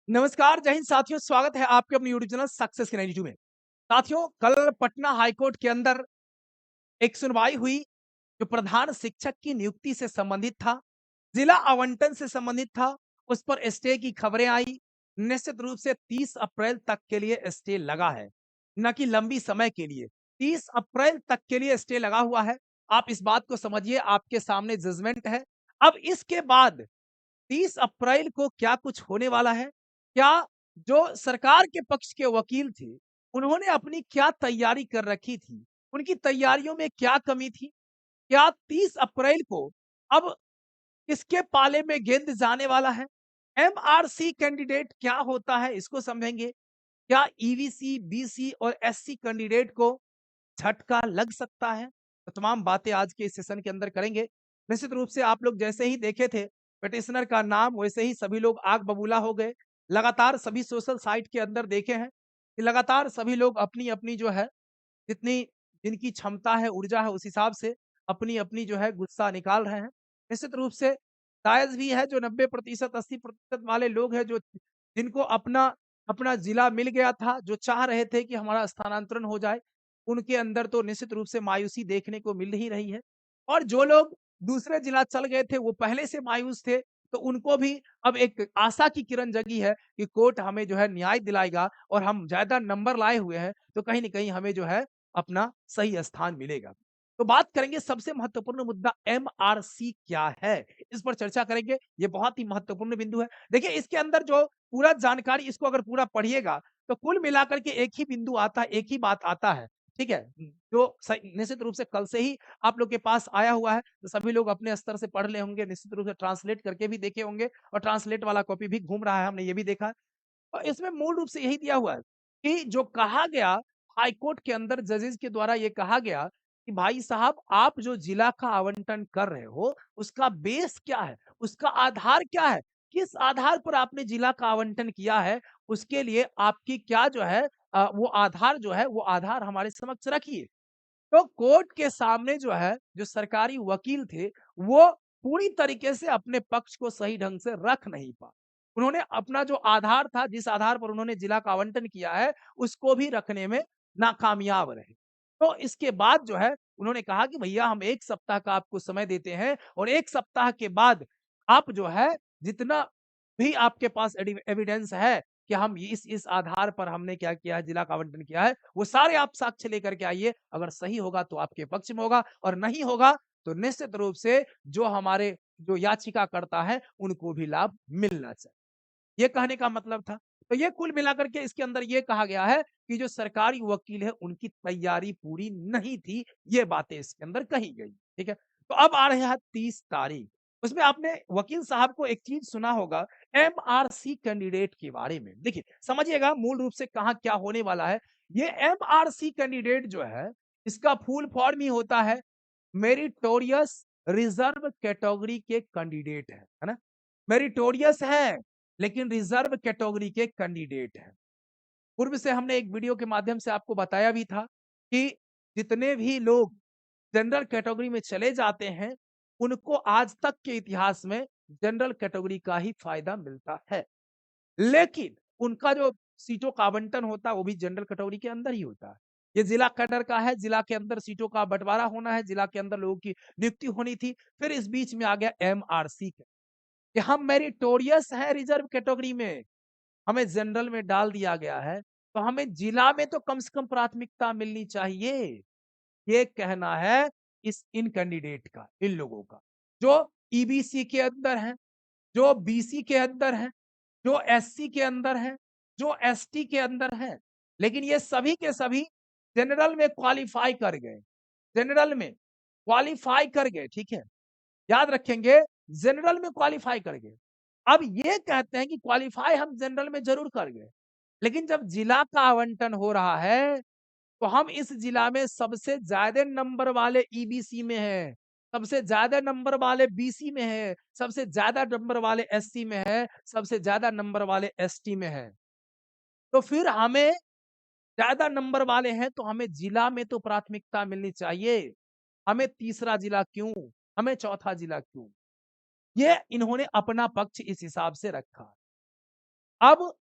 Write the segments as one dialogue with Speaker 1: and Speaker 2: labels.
Speaker 1: नमस्कार, जय हिंद साथियों, स्वागत है आपके अपने यूट्यूब चैनल सक्सेस के 92 में। साथियों, कल पटना हाई कोर्ट के अंदर एक सुनवाई हुई, जो प्रधान शिक्षक की नियुक्ति से संबंधित था, जिला आवंटन से संबंधित था, उस पर स्टे की खबरें आई। निश्चित रूप से 30 अप्रैल तक के लिए स्टे लगा है, न कि लंबी समय के लिए। 30 अप्रैल तक के लिए स्टे लगा हुआ है। आप इस बात को समझिए, आपके सामने जजमेंट है। अब इसके बाद 30 अप्रैल को क्या कुछ होने वाला है? क्या जो सरकार के पक्ष के वकील थे, उन्होंने अपनी क्या तैयारी कर रखी थी? उनकी तैयारियों में क्या कमी थी? क्या 30 अप्रैल को अब किसके पाले में गेंद जाने वाला है? एमआरसी कैंडिडेट क्या होता है, इसको समझेंगे। क्या ईवीसी, बीसी और एससी कैंडिडेट को झटका लग सकता है? तो तमाम बातें आज के इस सेशन के अंदर करेंगे। निश्चित रूप से आप लोग जैसे ही देखे थे पिटिशनर का नाम, वैसे ही सभी लोग आग बबूला हो गए। लगातार सभी सोशल साइट के अंदर देखे हैं कि लगातार सभी लोग अपनी-अपनी जो है, जितनी जिनकी क्षमता है, ऊर्जा है, उस हिसाब से अपनी-अपनी जो है गुस्सा निकाल रहे हैं। निश्चित रूप से शायद भी है जो 90% 80% वाले लोग हैं जो जिनको अपना अपना जिला मिल गया था, जो चाह रहे थे कि हमारा स्थानांतरण हो जाए, उनके अंदर तो निश्चित रूप से मायूसी देखने को मिल ही रही है। और जो लोग दूसरे जिला चल गए थे, वो पहले से मायूस थे, तो उनको भी अब एक आशा की किरण जगी है कि कोर्ट हमें जो है न्याय दिलाएगा और हम ज़्यादा नंबर लाए हुए हैं, तो कहीं न कहीं हमें जो है अपना सही स्थान मिलेगा। तो बात करेंगे सबसे महत्वपूर्ण मुद्दा एमआरसी क्या है? इस पर चर्चा करेंगे, ये बहुत ही महत्वपूर्ण बिंदु है। देखिए इसके अंदर जो पूरा जानकारी इसको अगर पूरा पढ़िएगा, तो कुल मिलाकर के एक ही बिंदु आता है, एक ही बात आता है, ठीक है? जो स निश्चित रूप से कल से ही आप लोग के पास आया हुआ है, तो सभी लोग अपने स्तर से पढ़ ले होंगे, निश्चित रूप से ट्रांसलेट करके भी देखे होंगे और ट्रांसलेट वाला कॉपी भी घूम रहा है, हमने ये भी देखा है। और इसमें मूल रूप से यही दिया हुआ है कि जो कहा गया हाई कोर्ट के अंदर जजेस के द्वारा ये कहा गया कि भाई साहब आप जो जिला का आवंटन कर रहे हो उसका बेस क्या है, उसका आधार क्या है, किस आधार पर आपने जिला का आवंटन किया है, उसके लिए आपकी क्या जो है वो आधार जो है वो आधार हमारे समक्ष रखिए। तो कोर्ट के सामने जो है जो सरकारी वकील थे वो पूरी तरीके से अपने पक्ष को सही ढंग से रख नहीं पाए। उन्होंने अपना जो आधार था, जिस आधार पर उन्होंने जिला का आवंटन किया है, उसको भी रखने में नाकामयाब रहे। तो इसके बाद जो है उन्होंने कहा कि भैया हम 1 सप्ताह का आपको समय देते हैं और 1 सप्ताह के बाद आप जो है जितना भी आपके पास एविडेंस है कि हम इस आधार पर हमने क्या किया है, जिला का आवंटन किया है, वो सारे आप साक्ष्य लेकर के आइए। अगर सही होगा तो आपके पक्ष में होगा और नहीं होगा तो निश्चित रूप से जो हमारे जो याचिकाकर्ता है उनको भी लाभ मिलना चाहिए। ये कहने का मतलब था। तो ये कुल मिलाकर के इसके अंदर ये कहा गया है कि जो सरकारी वकील है उनकी तैयारी पूरी नहीं थी, ये बातें इसके अंदर कही गई, ठीक है? तो अब आ रहे हैं 30 तारीख। उसमें आपने वकील साहब को एक चीज़ सुना होगा एमआरसी कैंडिडेट के बारे में। देखिए, समझिएगा मूल रूप से कहाँ क्या होने वाला है। ये एमआरसी कैंडिडेट जो है, इसका फुल फॉर्म ही होता है मेरिटोरियस रिजर्व कैटेगरी के कैंडिडेट है ना? मेरिटोरियस हैं, लेकिन रिजर्व कैटेगरी के कैंडिडेट हैं। पूर्व से हमने एक वीडियो के माध्यम से आपको बताया भी था कि जितने भी लोग जनरल कैटेगरी में चले जाते हैं, उनको आज तक के इतिहास में जनरल कैटेगरी का ही फायदा मिलता है। लेकिन उनका जो सीटों का आवंटन होता है, वो भी जनरल कैटेगरी के अंदर ही होता है। ये जिला कैडर का है, जिला के अंदर सीटों का बँटवारा होना है, जिला के अंदर लोगों की नियुक्ति होनी थी। फिर इस बीच में आ गया एमआरसी का कि हम मेरिटोरियस हैं रिजर्व कैटेगरी में, हमें जनरल में डाल दिया गया है, तो हमें जिला में तो कम से कम प्राथमिकता मिलनी चाहिए। ये कहना है इन कैंडिडेट का, इन लोगों का, जो ईबीसी के अंदर हैं, जो बीसी के अंदर हैं, जो एससी के अंदर हैं, जो एसटी के अंदर हैं। लेकिन ये सभी के सभी जनरल में क्वालीफाई कर गए, जनरल में क्वालीफाई कर गए, ठीक है? याद रखेंगे जनरल में क्वालीफाई कर गए। अब ये कहते हैं कि क्वालीफाई हम जनरल में ज़रूर कर गए, लेकिन जब जिला का आवंटन हो रहा है, तो हम इस जिला में सबसे ज़्यादा नंबर वाले ईबीसी में हैं, सबसे ज़्यादा नंबर वाले बीसी में हैं, सबसे ज़्यादा नंबर वाले एससी में हैं, सबसे ज़्यादा नंबर वाले एसटी में हैं। तो फिर हमें ज़्यादा नंबर वाले हैं, तो हमें जिला में तो प्राथमिकता मिलनी चाहिए। हमें तीसरा जिला क्यों? हमें चौथा जिला क्यों? ये इन्होंने अपना पक्ष इस हिसाब से रखा। अब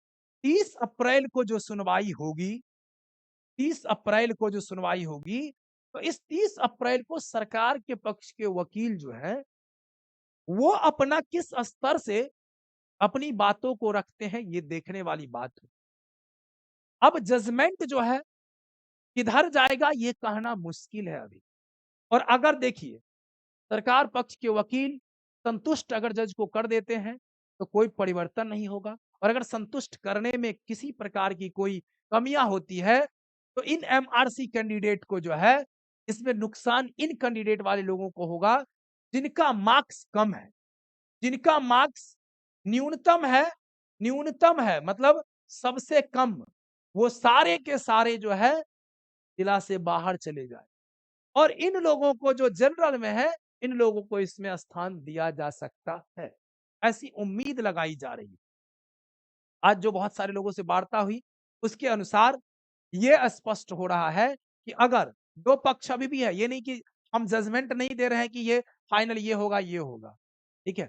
Speaker 1: 30 अप्रैल को जो सुनवाई होगी 30 अप्रैल को जो सुनवाई होगी, तो इस 30 अप्रैल को सरकार के पक्ष के वकील जो हैं, वो अपना किस स्तर से अपनी बातों को रखते हैं, ये देखने वाली बात है। अब जजमेंट जो है, किधर जाएगा ये कहना मुश्किल है अभी। और अगर देखिए, सरकार पक्ष के वकील संतुष्ट अगर जज को कर देते हैं, तो कोई परिवर्तन नहीं होगा और अगर संतुष्ट करने में किसी प्रकार की कोई कमियां होती है, तो इन एमआरसी कैंडिडेट को जो है, इसमें नुकसान इन कैंडिडेट वाले लोगों को होगा, जिनका मार्क्स कम है, जिनका मार्क्स न्यूनतम है मतलब सबसे कम, वो सारे के सारे जो है, जिला से बाहर चले जाए। और इन लोगों को जो जनरल में है, इन लोगों को इसमें स्थान दिया जा सकता है। ऐसी उम्मीद लगाई जा रही है। आज जो बहुत सारे लोगों से वार्ता हुई, उसके अनुसार ये स्पष्ट हो रहा है कि अगर 2 पक्ष अभी भी है, ये नहीं कि हम जजमेंट नहीं दे रहे हैं कि ये फाइनल ये होगा, ये होगा। ठीक है?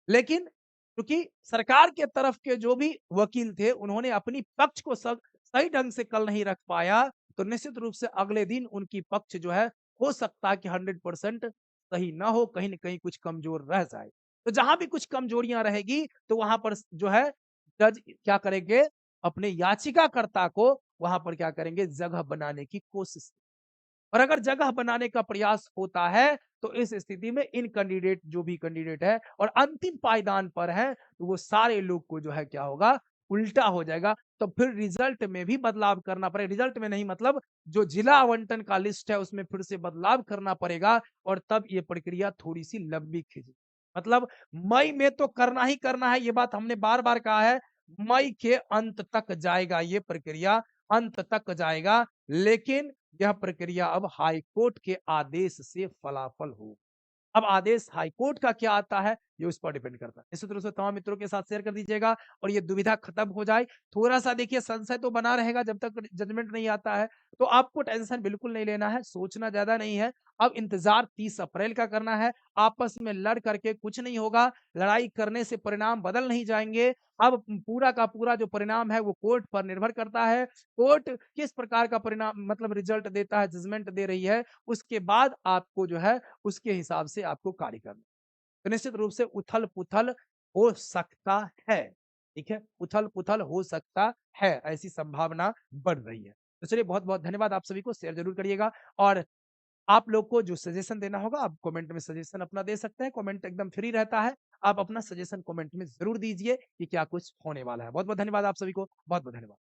Speaker 1: लेकिन क्योंकि सरकार के तरफ के जो भी वकील थे, उन्होंने अपनी पक्ष को सही ढंग से कल नहीं रख पाया, तो निश्चित रूप से अगले दिन उनकी पक्ष जो है, हो सकता है कि 100% सही ना हो, कहीं न कहीं कुछ कमज़ोर रह जाए। तो जहाँ भी कुछ कमजोरियाँ रहेगी, तो वहाँ पर जो है जज क्या करेंगे, अपने याचिकाकर्ता को वहाँ पर क्या करेंगे, जगह बनाने की कोशिश और अगर जगह बनाने का प्रयास होता है, तो इस स्थिति में इन कैंडिडेट जो भी कैंडिडेट है और अंतिम पायदान पर है, तो वो सारे लोग को जो है क्या होगा, उल्टा हो जाएगा। तो फिर रिजल्ट में भी बदलाव करना पड़ेगा। रिजल्ट में नहीं मतलब जो जिला आवंटन का लिस्ट है, उसमें फिर से बदलाव करना पड़ेगा और तब ये प्रक्रिया थोड़ी-सी लंबी खिंची। मतलब मई में तो करना ही करना है, ये बात हमने बार-बार कहा है। मई के अंत तक जाएगा ये प्रक्रिया, अंत तक जाएगा, लेकिन यह प्रक्रिया अब हाई कोर्ट के आदेश से फलाफल हो। अब आदेश हाई कोर्ट का क्या आता है, ये उस पर डिपेंड करता है। निश्चित रूप से तमाम मित्रों के साथ शेयर कर दीजिएगा और ये दुविधा खत्म हो जाए। थोड़ा-सा देखिए संशय तो बना रहेगा जब तक जजमेंट नहीं आता है, तो आपको टेंशन बिल्कुल नहीं लेना है, सोचना ज़्यादा नहीं है। अब इंतज़ार 30 अप्रैल का करना है, आपस में लड़ करके कुछ नहीं होगा, लड़ाई करने से परिणाम बदल नहीं जाएँगे। अब पूरा का पूरा जो परिणाम है वो कोर्ट पर निर्भर करता है। कोर्ट किस प्रकार का परिणाम मतलब रिजल्ट देता है, जजमेंट दे रही है, उसके बाद आपको जो है उसके हिसाब से आपको कार्य करना है। तो निश्चित रूप से उथल-पुथल हो सकता है, ठीक है? उथल-पुथल हो सकता है, ऐसी संभावना बढ़ रही है। तो चलिए बहुत-बहुत धन्यवाद आप सभी को, शेयर ज़रूर करिएगा और आप लोग को जो सजेशन देना होगा, आप कमेंट में सजेशन अपना दे सकते हैं, कमेंट एकदम फ्री रहता है। आप अपना सजेशन कमेंट में ज़रूर दीजिए कि क्या कुछ होने वाला है। बहुत-बहुत धन्यवाद आप सभी को, बहुत-बहुत धन्यवाद।